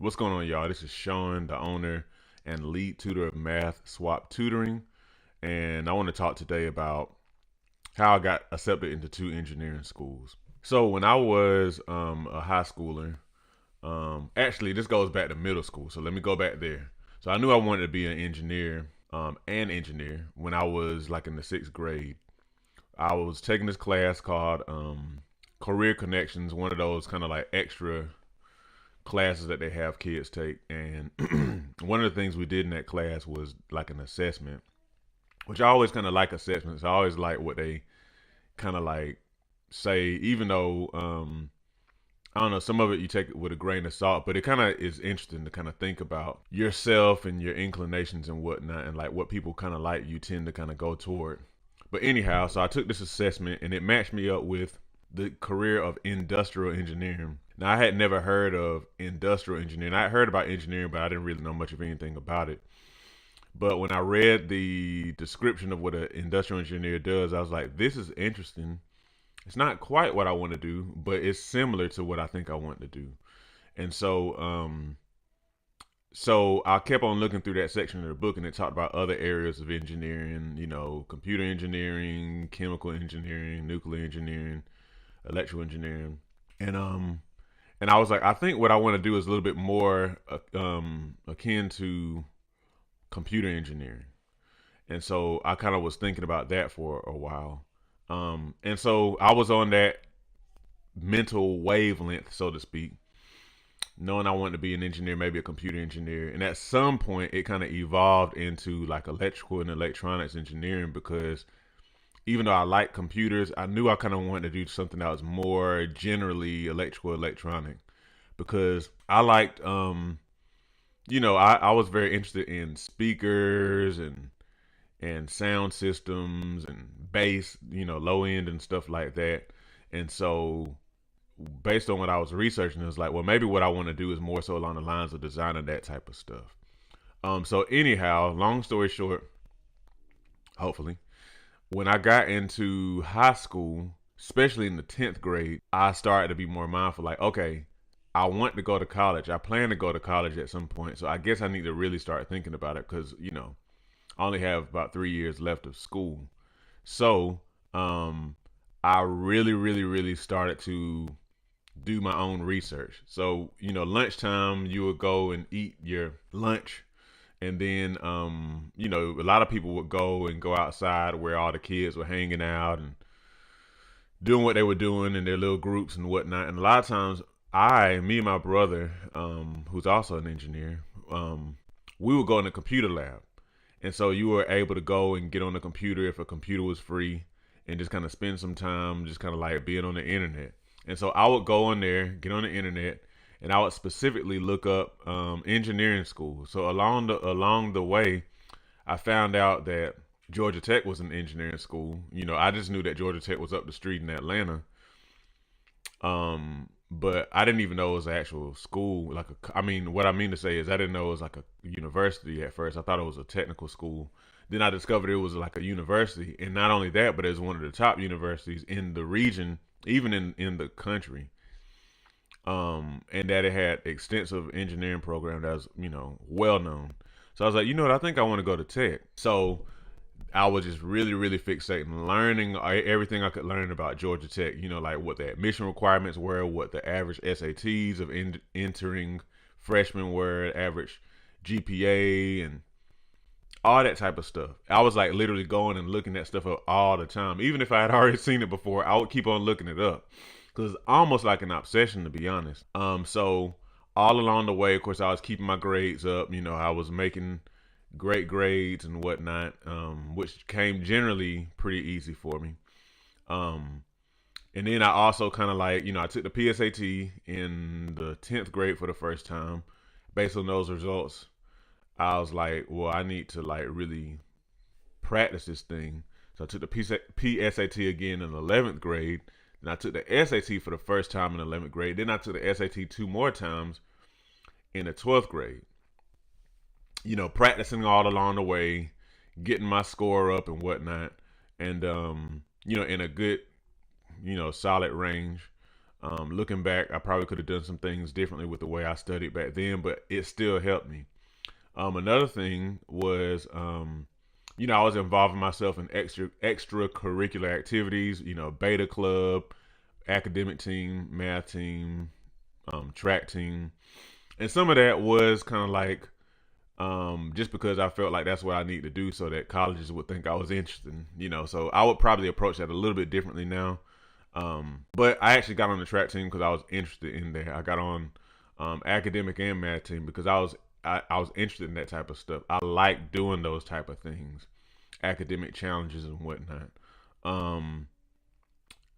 What's going on, y'all? This is Sean, the owner and lead tutor of Math Swap Tutoring, and I want to talk today about how I got accepted into two engineering schools. So when I was a high schooler, actually this goes back to middle school. So let me go back there. So I knew I wanted to be an engineer when I was like in the sixth grade. I was taking this class called Career Connections, one of those kind of like extra classes that they have kids take. And one of the things we did in that class was like an assessment, which I always kind of like assessments. I always like what they kind of like say, even though I don't know, some of it you take it with a grain of salt, but it kind of is interesting to kind of think about yourself and your inclinations and whatnot, and like what people kind of like you tend to kind of go toward. But anyhow, so I took this assessment and it matched me up with the career of industrial engineering. Now, I had never heard of industrial engineering. I had heard about engineering, but I didn't really know much of anything about it. But when I read the description of what an industrial engineer does, I was like, this is interesting. It's not quite what I want to do, but it's similar to what I think I want to do. And so I kept on looking through that section of the book, and it talked about other areas of engineering, computer engineering, chemical engineering, nuclear engineering, electrical engineering. And I was like, I think what I want to do is a little bit more akin to computer engineering. And so I kind of was thinking about that for a while. And so I was on that mental wavelength, so to speak, knowing I wanted to be an engineer, maybe a computer engineer. And at some point, it kind of evolved into like electrical and electronics engineering, because even though I like computers, I knew I kind of wanted to do something that was more generally electrical electronic, because I liked I was very interested in speakers and sound systems and bass, low end and stuff like that. And so based on what I was researching, it was like, well, maybe what I want to do is more so along the lines of designing that type of stuff. So anyhow, long story short, hopefully, when I got into high school, especially in the 10th grade, I started to be more mindful, like, okay, I want to go to college. I plan to go to college at some point. So I guess I need to really start thinking about it, because, I only have about 3 years left of school. So I really, really, really started to do my own research. So, lunchtime, you would go and eat your lunch. And then, a lot of people would go outside where all the kids were hanging out and doing what they were doing in their little groups and whatnot. And a lot of times, me and my brother, who's also an engineer, we would go in the computer lab. And so you were able to go and get on the computer if a computer was free, and just kind of spend some time just kind of like being on the internet. And so I would go on there, get on the internet, and I would specifically look up engineering school. So along the way, I found out that Georgia Tech was an engineering school. I just knew that Georgia Tech was up the street in Atlanta. But I didn't even know it was an actual school. I mean, what I mean to say is I didn't know it was like a university at first. I thought it was a technical school. Then I discovered it was like a university, and not only that, but it's one of the top universities in the region, even in the country. And that it had extensive engineering program that was well known. So I was like, you know what? I think I want to go to Tech. So I was just really, really fixating, learning everything I could learn about Georgia Tech. Like what the admission requirements were, what the average SATs of entering freshmen were, average GPA, and all that type of stuff. I was like literally going and looking that stuff up all the time. Even if I had already seen it before, I would keep on looking it up, because it's almost like an obsession, to be honest. So all along the way, of course, I was keeping my grades up. I was making great grades and whatnot, which came generally pretty easy for me. Um, and then I also kind of like, I took the PSAT in the 10th grade for the first time. Based on those results, I was like, well, I need to like really practice this thing. So I took the PSAT again in the 11th grade. Then I took the SAT for the first time in 11th grade. Then I took the SAT two more times in the 12th grade. Practicing all along the way, getting my score up and whatnot, and in a good, solid range. Looking back, I probably could have done some things differently with the way I studied back then, but it still helped me. Another thing was, I was involving myself in extracurricular activities. Beta club, academic team, math team, track team, and some of that was kind of like just because I felt like that's what I need to do, so that colleges would think I was interested. So I would probably approach that a little bit differently now. But I actually got on the track team because I was interested in there. I got on academic and math team because I was interested in that type of stuff. I like doing those type of things, academic challenges and whatnot. Um,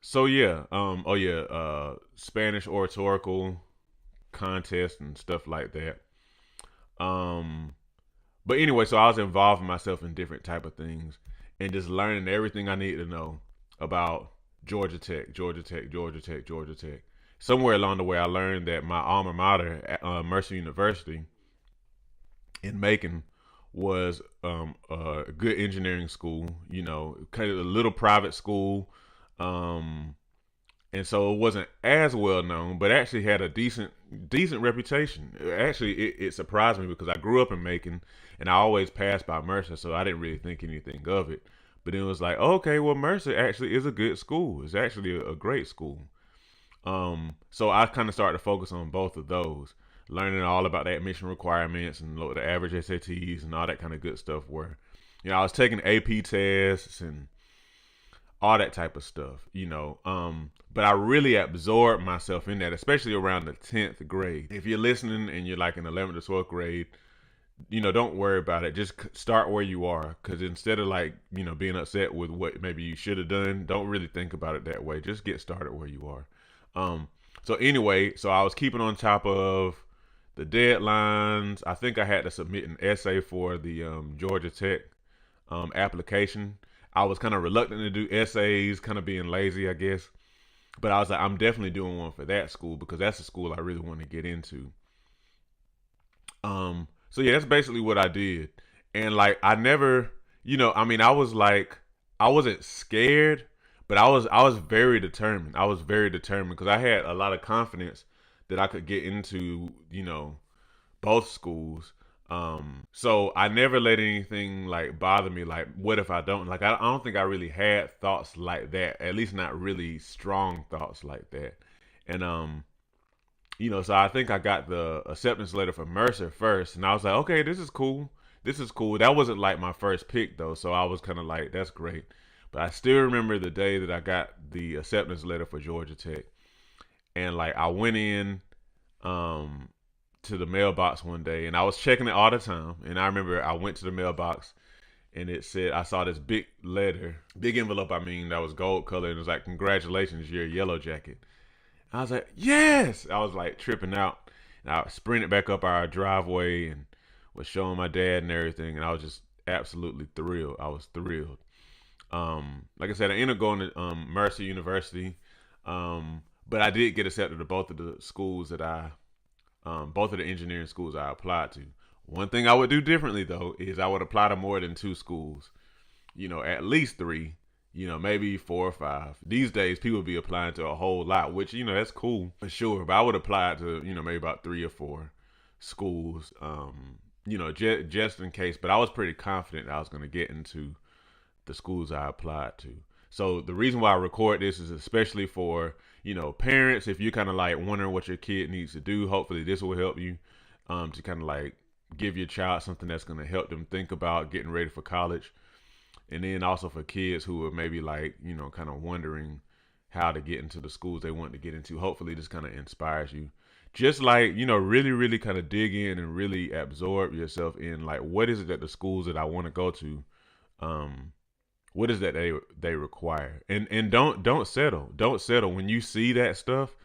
so yeah, oh yeah, Spanish oratorical contest and stuff like that. Um, but anyway, so I was involving myself in different type of things and just learning everything I needed to know about Georgia Tech, Georgia Tech, Georgia Tech, Georgia Tech. Somewhere along the way, I learned that my alma mater, Mercer University in Macon, was a good engineering school. Kind of a little private school, um, and so it wasn't as well known, but actually had a decent reputation. Actually, it surprised me because I grew up in Macon, and I always passed by Mercer, so I didn't really think anything of it. But then it was like, okay, well, Mercer actually is a good school. It's actually a great school. So I kind of started to focus on both of those, learning all about the admission requirements and what the average SATs and all that kind of good stuff were. I was taking AP tests and all that type of stuff. But I really absorbed myself in that, especially around the 10th grade. If you're listening and you're like in 11th or 12th grade, don't worry about it. Just start where you are, because instead of like, being upset with what maybe you should have done, don't really think about it that way. Just get started where you are. So anyway, so I was keeping on top of the deadlines. I think I had to submit an essay for the Georgia Tech application. I was kind of reluctant to do essays, kind of being lazy, I guess. But I was like, I'm definitely doing one for that school because that's the school I really want to get into. So yeah, that's basically what I did. And like I never, I mean, I was like, I wasn't scared, but I was very determined. I was very determined because I had a lot of confidence that I could get into, both schools. So I never let anything like bother me. Like, what if I don't? Like, I don't think I really had thoughts like that. At least not really strong thoughts like that. And so I think I got the acceptance letter from Mercer first, and I was like, okay, this is cool. This is cool. That wasn't like my first pick though, so I was kind of like, that's great. But I still remember the day that I got the acceptance letter for Georgia Tech, and like I went in um, to the mailbox one day, and I was checking it all the time. And I remember I went to the mailbox, and it said I saw this big letter, big envelope. I mean, that was gold color, and it was like, "Congratulations, you're a yellow jacket." I was like, yes! I was like tripping out. And I sprinted back up our driveway and was showing my dad and everything. And I was just absolutely thrilled. I was thrilled. Like I said, I ended up going to Mercer University. But I did get accepted to both of the schools both of the engineering schools I applied to. One thing I would do differently though is I would apply to more than two schools. At least three, maybe four or five. These days, people be applying to a whole lot, which, that's cool for sure. But I would apply to, maybe about three or four schools, just in case. But I was pretty confident I was going to get into the schools I applied to. So the reason why I record this is especially for, parents. If you're kind of like wondering what your kid needs to do, hopefully this will help you to kind of like give your child something that's going to help them think about getting ready for college. And then also for kids who are maybe like, kind of wondering how to get into the schools they want to get into. Hopefully this kind of inspires you. Just like, really, really kind of dig in and really absorb yourself in like, what is it that the schools that I want to go to, um, what is that they require? And don't settle. Don't settle. When you see that stuff,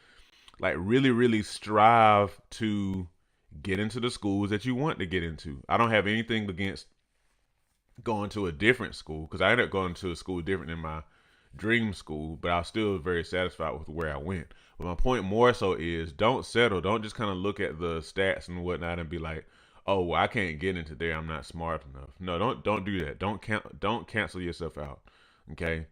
like really, really strive to get into the schools that you want to get into. I don't have anything against going to a different school because I ended up going to a school different than my dream school, but I was still very satisfied with where I went. But my point more so is don't settle. Don't just kind of look at the stats and whatnot and be like, oh, well, I can't get into there. I'm not smart enough. No, don't do that. Don't cancel yourself out. Okay.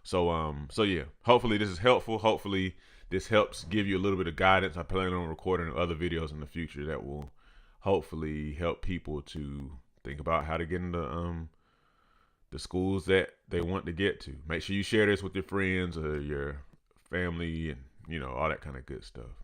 So yeah. Hopefully this is helpful. Hopefully this helps give you a little bit of guidance. I plan on recording other videos in the future that will hopefully help people to think about how to get into the schools that they want to get to. Make sure you share this with your friends or your family and all that kind of good stuff.